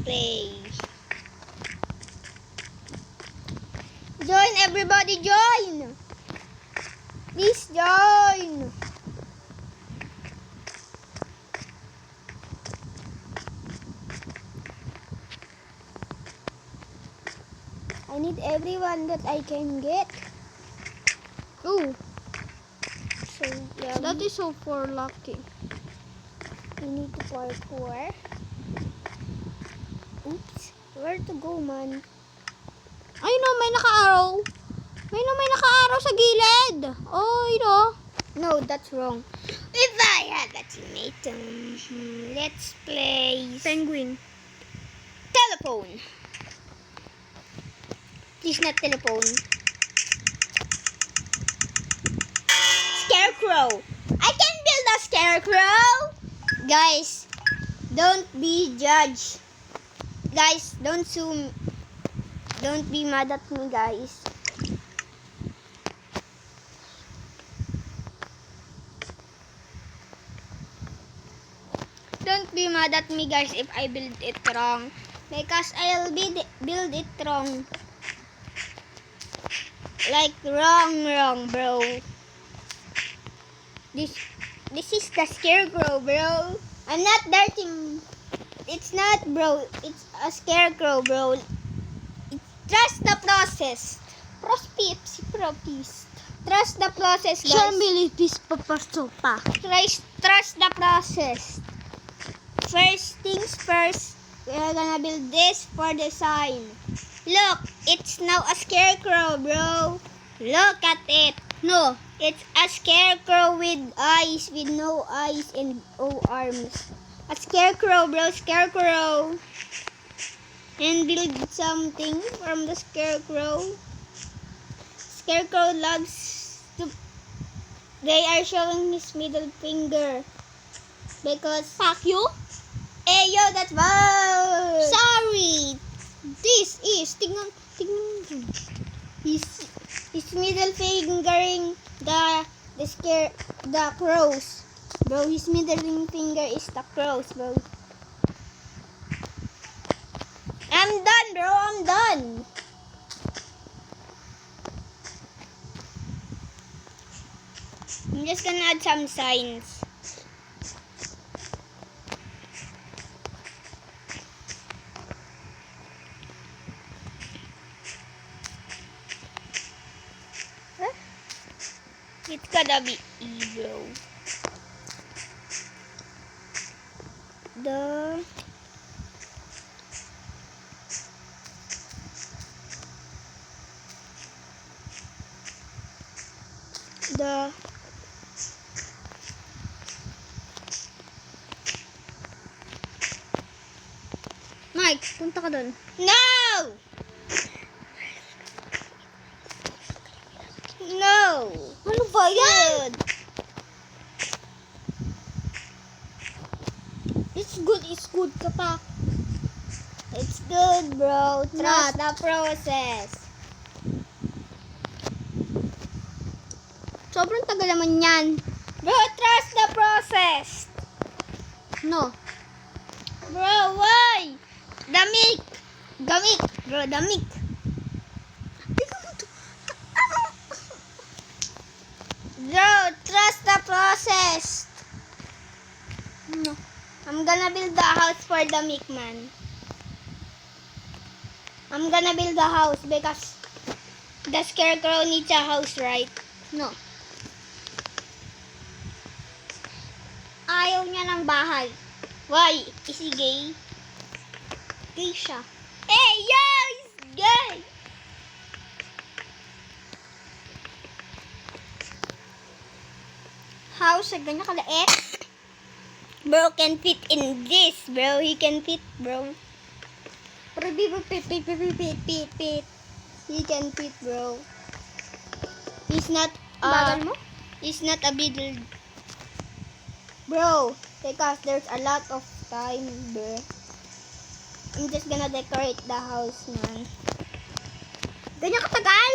play. Join, everybody, join. Please join. I need everyone that I can get. Ooh. So yeah, That is so for lucky. we need to parkour. Oops. Where to go, man? Ay no, may naka-arrow. May naka-arrow sa gilid. Oh, you know. No, that's wrong. If I have a teammate, let's play Penguin. telephone. Please not telephone. Scarecrow. I can build a scarecrow. Guys, don't be judged. Guys, don't zoom. Don't be mad at me, guys. Don't be mad at me, guys, if I build it wrong. Because I'll build it wrong. Like wrong, bro. This is the scarecrow, bro. I'm not dirty. It's not, bro. It's a scarecrow, bro. Trust the process. Prospipsi. Trust the process, guys. Charmilipis papasopa. Trust the process. First things first, we're gonna build this for the sign. Look, it's now a scarecrow, bro. Look at it. No, it's a scarecrow with eyes, with no eyes and no arms. A scarecrow, bro, scarecrow. And build something from the scarecrow. Scarecrow loves to... They are showing his middle finger. Because... Fuck you? Hey, yo, that's wow. Sorry. This is tingnan. His middle fingering the crows. Bro, his middle finger is the crows, bro. I'm done, bro. I'm done. I'm just gonna add some signs. It's gonna be evil. The Mike, punta ka doon. No! No! Ano ba yan? It's good ka pa. It's good, bro. Trust the process. Sobrang tagal naman yan. Bro, trust the process. No. Bro, why? Damik. Bro, damik. Bro, trust the process. No. I'm gonna build the house for the Mick man. I'm gonna build the house because the scarecrow needs a house, right? No. Ayaw niya ng bahay. Why? Is he gay? Gay siya. Hey, yo! He's gay! House, ganyan kalaet. Bro can fit in this, bro. He can fit, bro. Pit. He can fit, bro. He's not Bagal mo? He's not a middle. Bro, because there's a lot of time, bro. I'm just gonna decorate the house, man. Ganyan katagal?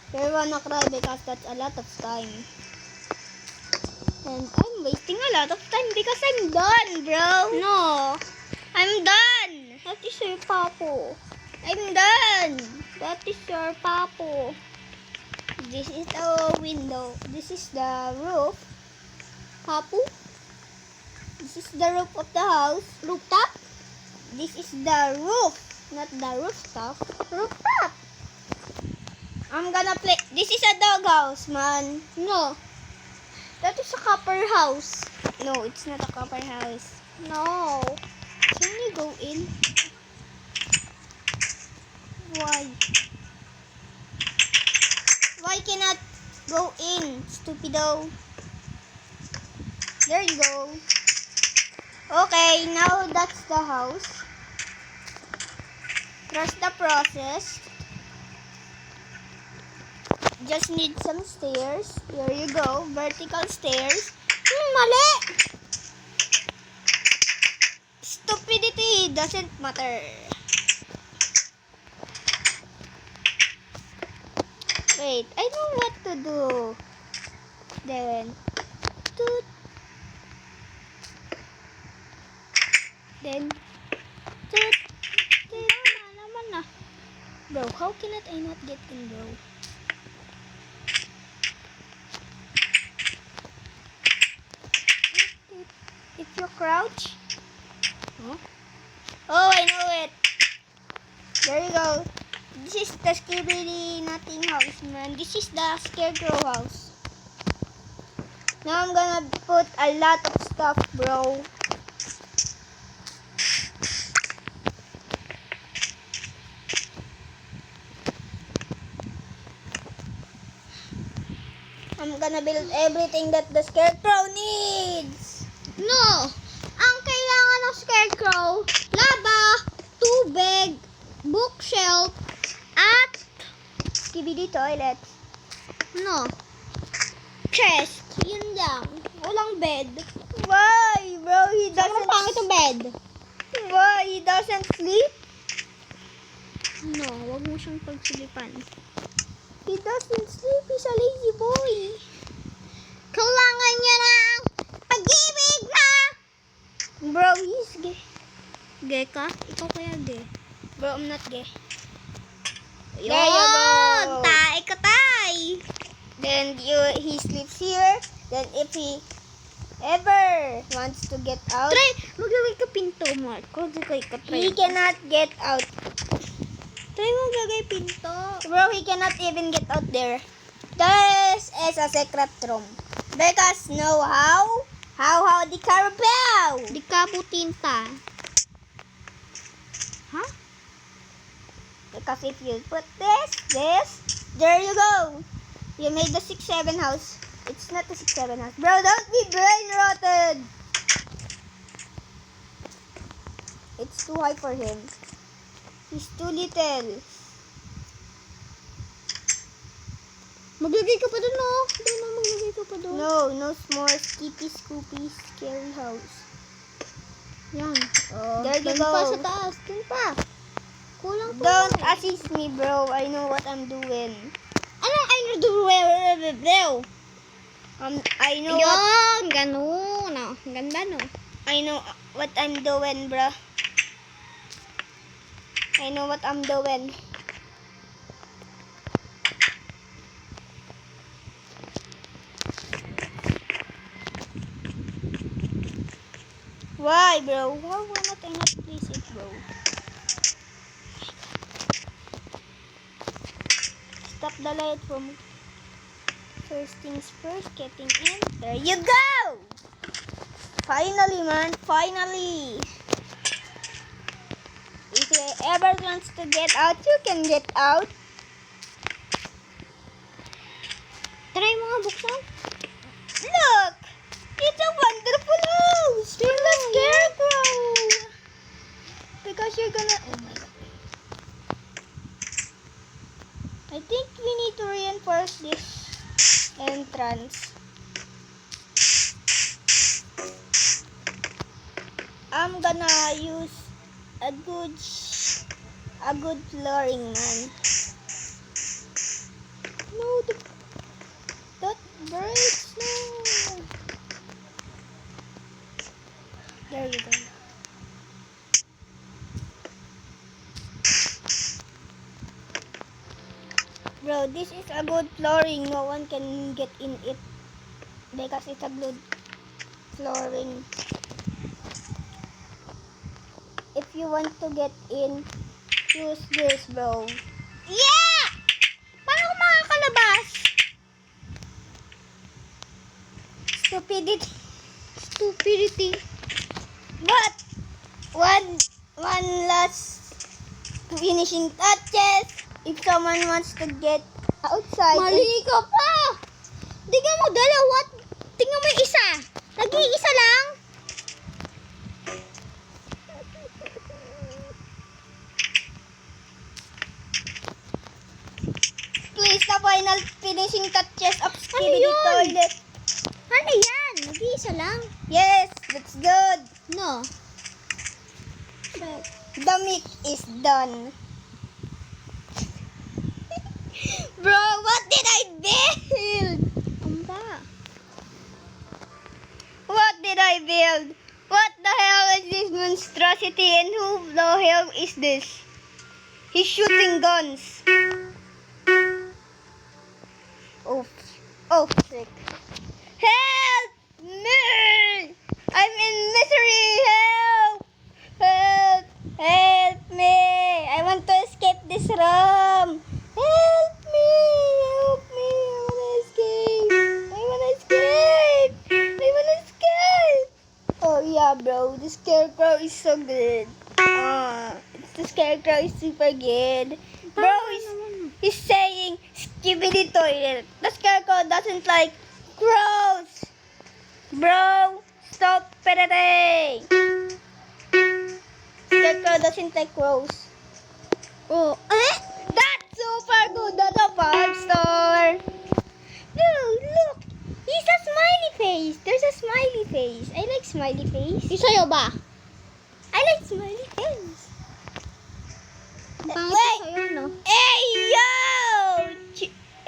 You're gonna cry because that's a lot of time. And I'm wasting a lot of time because I'm done, bro. No. That is your papo. I'm done. That is your papo. This is the window. This is the roof. Papo? This is the roof of the house. Rooftop? This is the roof, not the rooftop. Rooftop? I'm gonna play. This is a doghouse, man. No. That is a copper house. No, it's not a copper house. No. Can you go in? Why? Why cannot go in, stupido? There you go. Okay, now that's the house. Trust the process. Just need some stairs. Here you go. Vertical stairs. Mali. Stupidity doesn't matter. Wait, I know what to do. Then, toot. Then, toot. Tama naman na. Bro, how cannot I not get in, bro? If you crouch. Huh? Oh, I know it. There you go. This is the Skibidi Nothing house, man. This is the Scarecrow house. Now I'm gonna put a lot of stuff, bro. I'm gonna build everything that the Scarecrow needs. No. Ang kailangan ng scarecrow, laba, tubig, bookshelf, at Skibidi toilet. no. Chest. Yun lang. Walang bed. Why, bro? He Sobrang doesn't. pangit ang bed. Why? He doesn't sleep? No, wag mo siyang pagsilipan. He doesn't sleep. He's a lazy boy. Kailangan niya ng pag-ibig na! Bro, he's gay. Gay ka? Ikaw kaya gay? Bro, I'm not gay. There Yun! you go. Tae ka tay! Then he sleeps here. Then if he ever wants to get out, Try, maglagay ka pinto, Marco. Maglagay ka, he try. cannot get out. Try mo maglagay pinto. Bro, he cannot even get out there. This is a secret room. Because know how? How the Carabao? Di ka putinta. Ha? Because if you put this, there you go. You made the 6-7 house. It's not the 6-7 house. Bro, don't be brain rotted. It's too high for him. He's too little. Maglagay ka pa dun, no? Doon, maglagay ka pa dun. No more Skippy Scoopy scary house. Yan. Oh, There you dun go. pa sa taas. Dun pa. Kulang pa. Don't assist me, bro. I know what I'm doing. Anong I know do? I know what Yun, ganun. Oh, ganda, no? I know what I'm doing, bro. I know what I'm doing. Why, bro? Why not I not place it, bro? Stop the light from first things first, getting in. There you go! Finally, man. Finally. If you ever wants to get out, you can get out. Try mo nga buksan. Look! It's a wonderful house for the Scarecrow. Because you're gonna... Oh my god. I think we need to reinforce this entrance. I'm gonna use a good flooring, man. No, that breaks. No. There you go. Bro, this is a good flooring. No one can get in it because it's a good flooring. If you want to get in, use this, bro. Yeah! Paano ako makakalabas? Stupidity. Stupidity. But one last finishing touches. If someone wants to get outside, Mali ka pa! Tingnan mo, dalawa. Tingnan mo yung isa. Nag-iisa lang. please the final finishing touches of Ano Skibidi yun? Toilet. Ano yan? Nag-iisa lang. Yes, that's good. No. The meat is done. Bro, what did I build? Ano ba? What did I build? What the hell is this monstrosity and who the hell is this? He's shooting guns. Oh, oh, frick. Help me! I'm in misery. Help! Help! Help me! I want to escape this room. Help me! Help me! I wanna escape. I wanna escape. I wanna escape. Oh yeah, bro. The scarecrow is so good. The scarecrow is super good. Bro, he's saying skibidi toilet. The scarecrow doesn't like crows. Bro, stop petting. Scarecrow doesn't like crows. Oh. That's super good. That's a 5-star. Dude, look. He's a smiley face. There's a smiley face. I like smiley face. Yung sa'yo ba? I like smiley face. Ang pangit Wait. sa'yo, no? Hey, yo!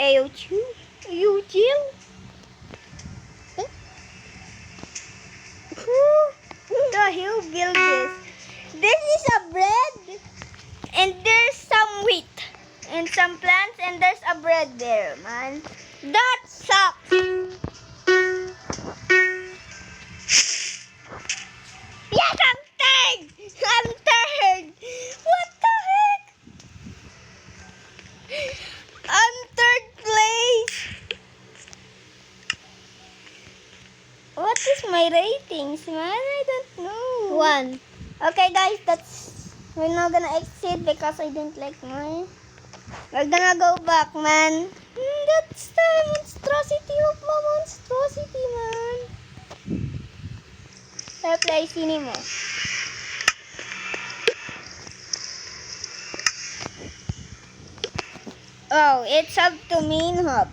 Ayo, chill. You chill? Who the hell built this? This is a bread. And there's some wheat. And some plants. And there's a bread there, man. That sucks. Yes, I'm third. I'm third. What the heck? I'm third place. What is my ratings, man? I don't know. 1. Okay, guys, we're not gonna exit because I didn't like mine. We're gonna go back, man. That's the monstrosity of my monstrosity, man. I'll play cinema. Oh, it's up to main hub.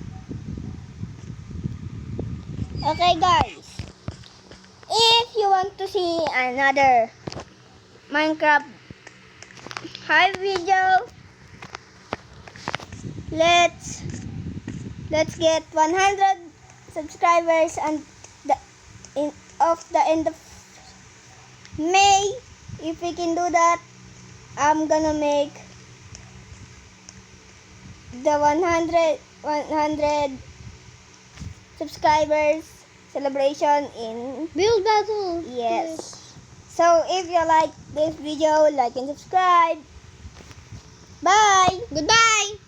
Okay, guys. If you want to see another Minecraft Hive video, let's get 100 subscribers and of the end of May. If we can do that, I'm gonna make the 100 subscribers celebration in Build battle. yes. So if you like this video, like and subscribe. Bye. Goodbye.